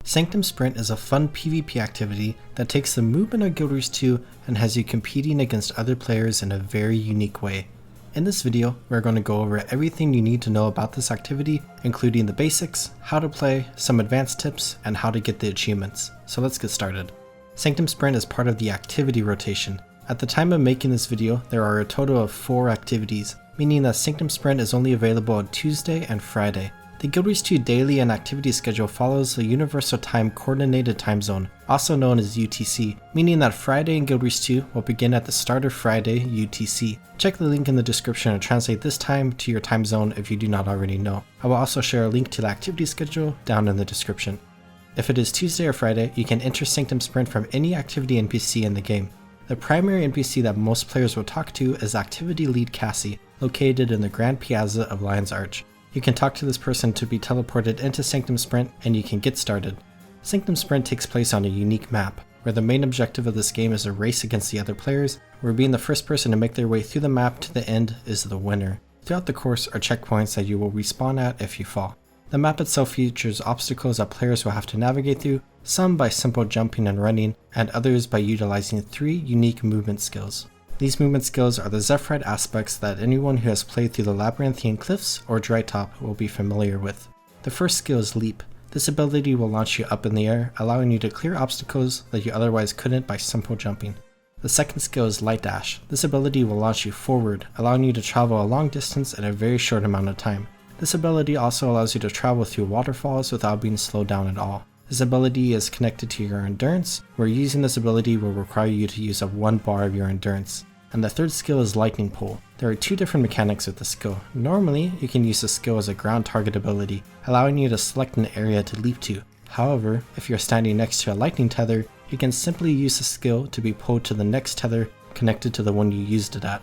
Sanctum Sprint is a fun PvP activity that takes the movement of Guild Wars 2 and has you competing against other players in a very unique way. In this video, we're going to go over everything you need to know about this activity, including the basics, how to play, some advanced tips, and how to get the achievements. So let's get started. Sanctum Sprint is part of the activity rotation. At the time of making this video, there are a total of 4 activities, meaning that Sanctum Sprint is only available on Tuesday and Friday. The Guild Wars 2 daily and activity schedule follows the Universal Time Coordinated Time Zone, also known as UTC, meaning that Friday in Guild Wars 2 will begin at the start of Friday UTC. Check the link in the description to translate this time to your time zone if you do not already know. I will also share a link to the activity schedule down in the description. If it is Tuesday or Friday, you can enter Sanctum Sprint from any activity NPC in the game. The primary NPC that most players will talk to is Activity Lead Cassie, located in the Grand Piazza of Lion's Arch. You can talk to this person to be teleported into Sanctum Sprint, and you can get started. Sanctum Sprint takes place on a unique map, where the main objective of this game is a race against the other players, where being the first person to make their way through the map to the end is the winner. Throughout the course are checkpoints that you will respawn at if you fall. The map itself features obstacles that players will have to navigate through, some by simple jumping and running, and others by utilizing 3 unique movement skills. These movement skills are the Zephyrite aspects that anyone who has played through the Labyrinthine Cliffs or Dry Top will be familiar with. The first skill is Leap. This ability will launch you up in the air, allowing you to clear obstacles that you otherwise couldn't by simple jumping. The second skill is Light Dash. This ability will launch you forward, allowing you to travel a long distance in a very short amount of time. This ability also allows you to travel through waterfalls without being slowed down at all. This ability is connected to your endurance, where using this ability will require you to use up 1 bar of your endurance. And the third skill is Lightning Pull. There are 2 different mechanics with this skill. Normally, you can use this skill as a ground target ability, allowing you to select an area to leap to. However, if you're standing next to a lightning tether, you can simply use the skill to be pulled to the next tether connected to the one you used it at.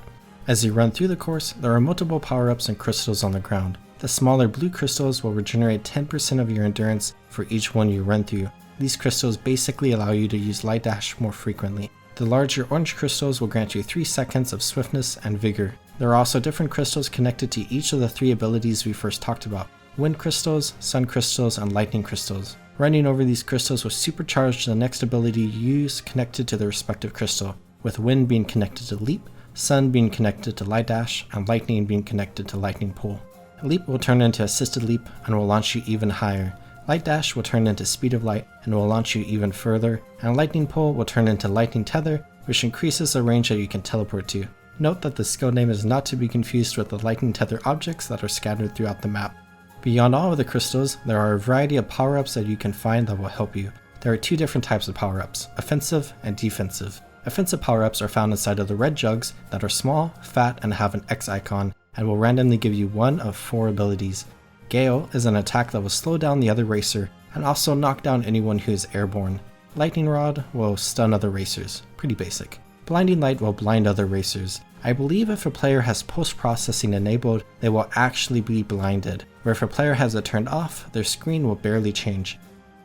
As you run through the course, there are multiple power-ups and crystals on the ground. The smaller blue crystals will regenerate 10% of your endurance for each one you run through. These crystals basically allow you to use Light Dash more frequently. The larger orange crystals will grant you 3 seconds of swiftness and vigor. There are also different crystals connected to each of the 3 abilities we first talked about: wind crystals, sun crystals, and lightning crystals. Running over these crystals will supercharge the next ability you use connected to the respective crystal, with wind being connected to leap, sun being connected to light dash, and lightning being connected to lightning pull. Leap will turn into assisted leap and will launch you even higher. Light Dash will turn into Speed of Light and will launch you even further, and Lightning Pull will turn into Lightning Tether, which increases the range that you can teleport to. Note that the skill name is not to be confused with the Lightning Tether objects that are scattered throughout the map. Beyond all of the crystals, there are a variety of power-ups that you can find that will help you. There are 2 different types of power-ups, offensive and defensive. Offensive power-ups are found inside of the red jugs that are small, fat, and have an X icon, and will randomly give you 1 of 4 abilities. Gale is an attack that will slow down the other racer, and also knock down anyone who is airborne. Lightning Rod will stun other racers, pretty basic. Blinding Light will blind other racers. I believe if a player has post-processing enabled, they will actually be blinded, where if a player has it turned off, their screen will barely change.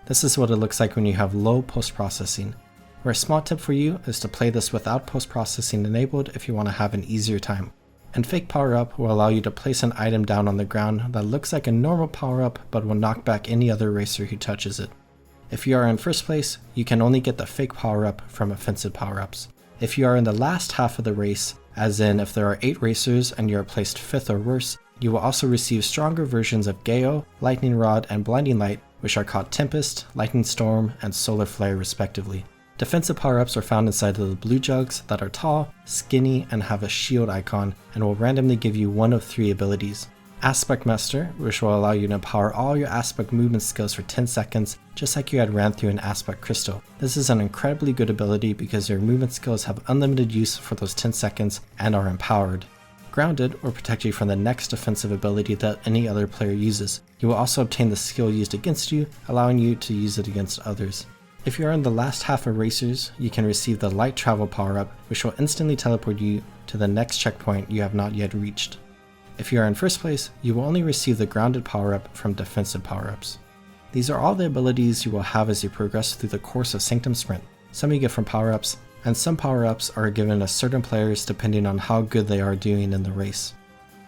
This is what it looks like when you have low post-processing. Where a small tip for you is to play this without post-processing enabled if you want to have an easier time. And Fake Power-Up will allow you to place an item down on the ground that looks like a normal power-up but will knock back any other racer who touches it. If you are in first place, you can only get the Fake Power-Up from offensive power-ups. If you are in the last half of the race, as in if there are 8 racers and you are placed 5th or worse, you will also receive stronger versions of Gale, Lightning Rod, and Blinding Light, which are called Tempest, Lightning Storm, and Solar Flare respectively. Defensive power-ups are found inside of the blue jugs that are tall, skinny, and have a shield icon, and will randomly give you 1 of 3 abilities. Aspect Master, which will allow you to power all your aspect movement skills for 10 seconds, just like you had ran through an aspect crystal. This is an incredibly good ability because your movement skills have unlimited use for those 10 seconds and are empowered. Grounded will protect you from the next defensive ability that any other player uses. You will also obtain the skill used against you, allowing you to use it against others. If you are in the last half of racers, you can receive the Light Travel power-up, which will instantly teleport you to the next checkpoint you have not yet reached. If you are in first place, you will only receive the Grounded power-up from defensive power-ups. These are all the abilities you will have as you progress through the course of Sanctum Sprint. Some you get from power-ups, and some power-ups are given to certain players depending on how good they are doing in the race.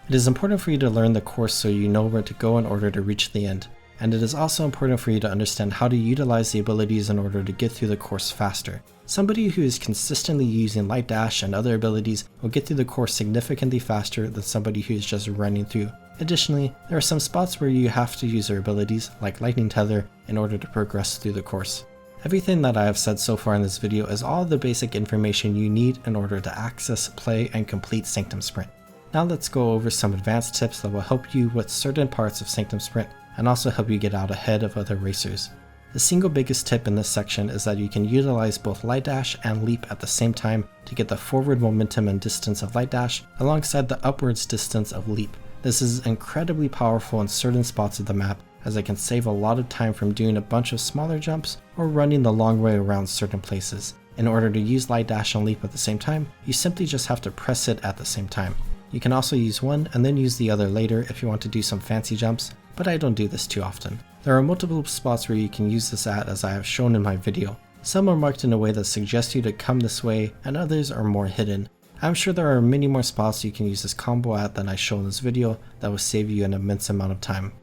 It is important for you to learn the course so you know where to go in order to reach the end. and it is also important for you to understand how to utilize the abilities in order to get through the course faster. Somebody who is consistently using Light Dash and other abilities will get through the course significantly faster than somebody who is just running through. Additionally, there are some spots where you have to use their abilities, like Lightning Tether, in order to progress through the course. Everything that I have said so far in this video is all the basic information you need in order to access, play, and complete Sanctum Sprint. Now let's go over some advanced tips that will help you with certain parts of Sanctum Sprint and also help you get out ahead of other racers. The single biggest tip in this section is that you can utilize both Light Dash and Leap at the same time to get the forward momentum and distance of Light Dash alongside the upwards distance of Leap. This is incredibly powerful in certain spots of the map, as it can save a lot of time from doing a bunch of smaller jumps or running the long way around certain places. In order to use Light Dash and Leap at the same time, you simply just have to press it at the same time. You can also use one and then use the other later if you want to do some fancy jumps, but I don't do this too often. There are multiple spots where you can use this at, as I have shown in my video. Some are marked in a way that suggests you to come this way, and others are more hidden. I'm sure there are many more spots you can use this combo at than I show in this video that will save you an immense amount of time.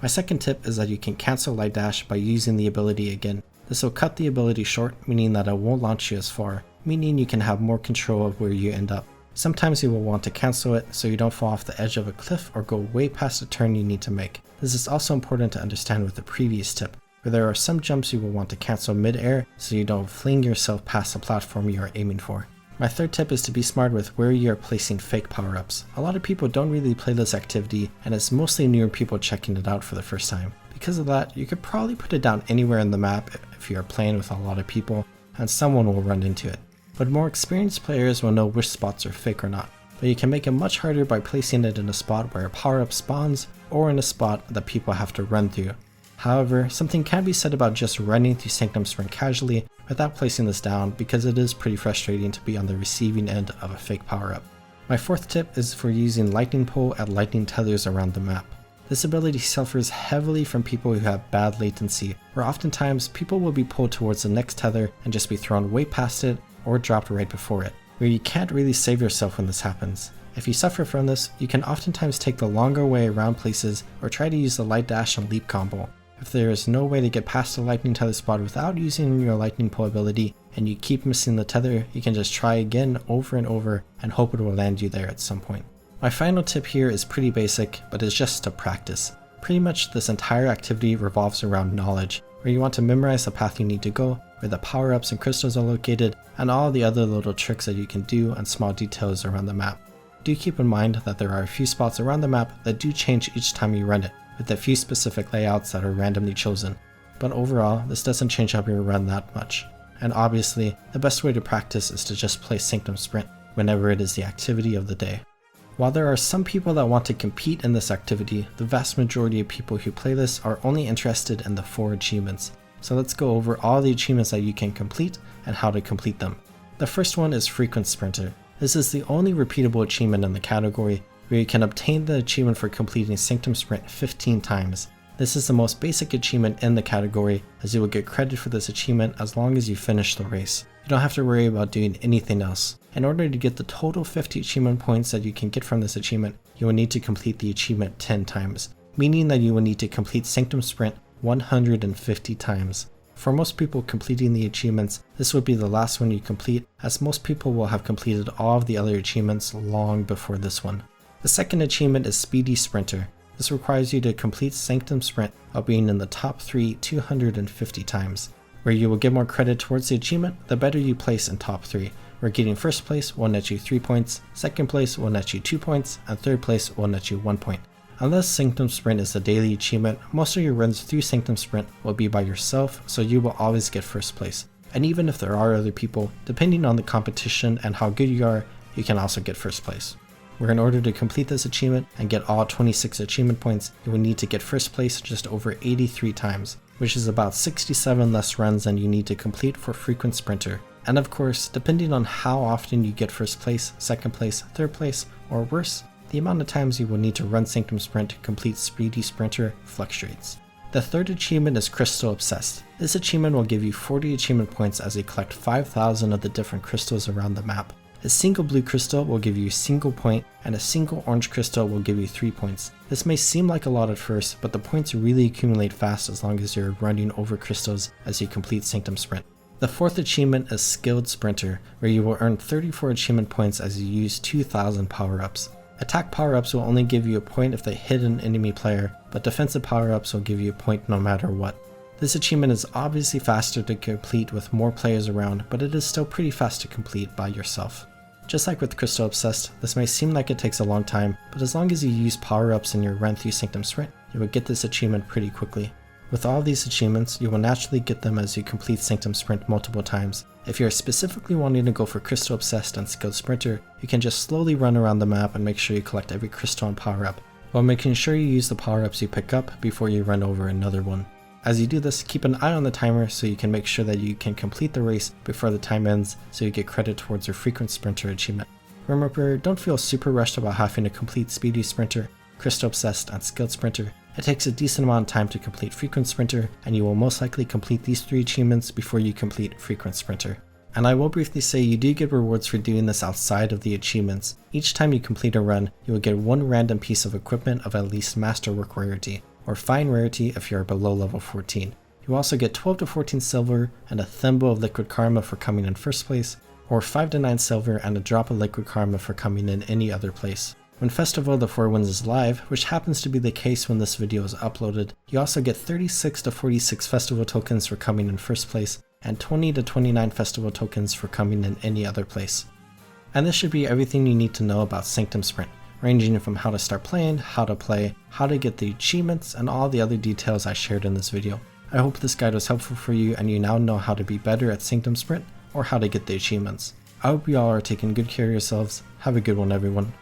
My second tip is that you can cancel Light Dash by using the ability again. This will cut the ability short, meaning that it won't launch you as far, meaning you can have more control of where you end up. Sometimes you will want to cancel it so you don't fall off the edge of a cliff or go way past a turn you need to make. This is also important to understand with the previous tip, where there are some jumps you will want to cancel mid-air so you don't fling yourself past the platform you are aiming for. My third tip is to be smart with where you are placing fake power-ups. A lot of people don't really play this activity, and it's mostly newer people checking it out for the first time. Because of that, you could probably put it down anywhere in the map if you are playing with a lot of people, and someone will run into it. But more experienced players will know which spots are fake or not, but you can make it much harder by placing it in a spot where a power-up spawns or in a spot that people have to run through. However, something can be said about just running through Sanctum Sprint casually without placing this down, because it is pretty frustrating to be on the receiving end of a fake power-up. My fourth tip is for using Lightning Pole and Lightning Tethers around the map. This ability suffers heavily from people who have bad latency, where oftentimes people will be pulled towards the next tether and just be thrown way past it or dropped right before it, where you can't really save yourself when this happens. If you suffer from this, you can oftentimes take the longer way around places or try to use the Light Dash and Leap combo. If there is no way to get past the Lightning Tether spot without using your Lightning Pole ability and you keep missing the tether, you can just try again over and over and hope it will land you there at some point. My final tip here is pretty basic, but it's just to practice. Pretty much this entire activity revolves around knowledge, where you want to memorize the path you need to go, where the power-ups and crystals are located, and all the other little tricks that you can do and small details around the map. Do keep in mind that there are a few spots around the map that do change each time you run it, with a few specific layouts that are randomly chosen. But overall, this doesn't change up your run that much. And obviously, the best way to practice is to just play Sanctum Sprint whenever it is the activity of the day. While there are some people that want to compete in this activity, the vast majority of people who play this are only interested in the 4 achievements. So let's go over all the achievements that you can complete and how to complete them. The first one is Frequent Sprinter. This is the only repeatable achievement in the category, where you can obtain the achievement for completing Sanctum Sprint 15 times. This is the most basic achievement in the category, as you will get credit for this achievement as long as you finish the race. You don't have to worry about doing anything else. In order to get the total 50 achievement points that you can get from this achievement, you will need to complete the achievement 10 times, meaning that you will need to complete Sanctum Sprint 150 times. For most people completing the achievements, this would be the last one you complete, as most people will have completed all of the other achievements long before this one. The second achievement is Speedy Sprinter. This requires you to complete Sanctum Sprint while being in the top 3 250 times. Where you will get more credit towards the achievement, the better you place in top 3, where getting first place will net you 3 points, second place will net you 2 points, and third place will net you 1 point. Unless Sanctum Sprint is a daily achievement, most of your runs through Sanctum Sprint will be by yourself, so you will always get first place. And even if there are other people, depending on the competition and how good you are, you can also get first place. Where in order to complete this achievement and get all 26 achievement points, you will need to get first place just over 83 times, which is about 67 less runs than you need to complete for Frequent Sprinter. And of course, depending on how often you get first place, second place, third place, or worse, the amount of times you will need to run Sanctum Sprint to complete Speedy Sprinter fluctuates. The third achievement is Crystal Obsessed. This achievement will give you 40 achievement points as you collect 5,000 of the different crystals around the map. A single blue crystal will give you a single point, and a single orange crystal will give you 3 points. This may seem like a lot at first, but the points really accumulate fast as long as you're running over crystals as you complete Sanctum Sprint. The fourth achievement is Skilled Sprinter, where you will earn 34 achievement points as you use 2,000 power-ups. Attack power-ups will only give you a point if they hit an enemy player, but defensive power-ups will give you a point no matter what. This achievement is obviously faster to complete with more players around, but it is still pretty fast to complete by yourself. Just like with Crystal Obsessed, this may seem like it takes a long time, but as long as you use power-ups in your run through Sanctum Sprint, you will get this achievement pretty quickly. With all these achievements, you will naturally get them as you complete Sanctum Sprint multiple times. If you are specifically wanting to go for Crystal Obsessed and Skilled Sprinter, you can just slowly run around the map and make sure you collect every crystal and power-up, while making sure you use the power-ups you pick up before you run over another one. As you do this, keep an eye on the timer so you can make sure that you can complete the race before the time ends so you get credit towards your Frequent Sprinter achievement. Remember, don't feel super rushed about having to complete Speedy Sprinter, Crystal Obsessed, and Skilled Sprinter. It takes a decent amount of time to complete Frequent Sprinter, and you will most likely complete these 3 achievements before you complete Frequent Sprinter. And I will briefly say you do get rewards for doing this outside of the achievements. Each time you complete a run, you will get 1 random piece of equipment of at least Masterwork rarity, or Fine rarity if you are below level 14. You also get 12 to 14 silver and a thimble of liquid karma for coming in first place, or 5 to 9 silver and a drop of liquid karma for coming in any other place. When Festival of the Four Winds is live, which happens to be the case when this video is uploaded, you also get 36 to 46 festival tokens for coming in first place, and 20 to 29 festival tokens for coming in any other place. And this should be everything you need to know about Sanctum Sprint, ranging from how to start playing, how to play, how to get the achievements, and all the other details I shared in this video. I hope this guide was helpful for you and you now know how to be better at Sanctum Sprint or how to get the achievements. I hope you all are taking good care of yourselves. Have a good one, everyone.